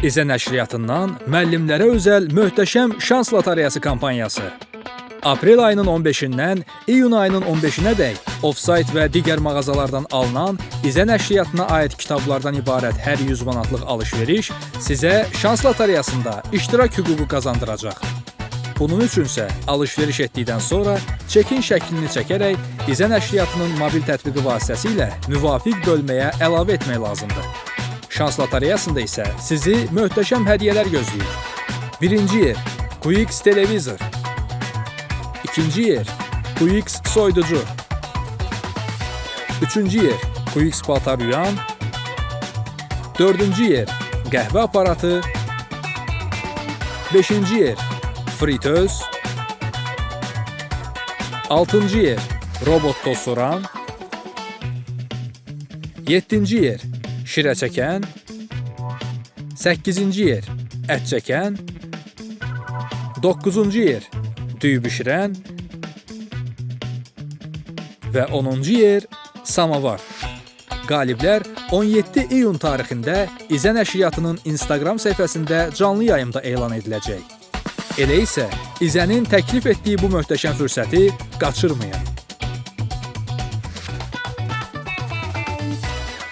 İzə nəşriyyatından müəllimlərə özəl möhtəşəm şans lotereyası kampaniyası. Aprel ayının 15-dən iyun ayının 15-nədək Offsite və digər mağazalardan alınan İzə nəşriyyatına aid kitablardan ibarət hər 100 manatlıq alış-veriş sizə şans lotereyasında iştirak hüququ qazandıracaq. Bunun üçünsə alış-veriş etdikdən sonra çekin şəklini çəkərək İzə nəşriyyatının mobil tətbiqi vasitəsilə müvafiq bölməyə əlavə etmək lazımdır. Şans lotereyasında isə sizi möhtəşəm hədiyyələr gözləyir. Birinci yer QX televizor. İkinci yer QX soyuducu. Üçüncü yer QX paltarüyan. Dördüncü yer qəhvə aparatı. Beşinci yer fritöz. Altıncı yer robot tostoran. Yeddinci yer şirə çəkən. 8-ci yer ət çəkən. 9-cu yer düyü bişirən. Və 10-cu yer samavar. Qaliblər 17 iyun tarixində İzə nəşriyyatının Instagram səhifəsində canlı yayımda elan ediləcək. Elə isə İzənin təklif etdiyi bu möhtəşəm fürsəti qaçırmayın.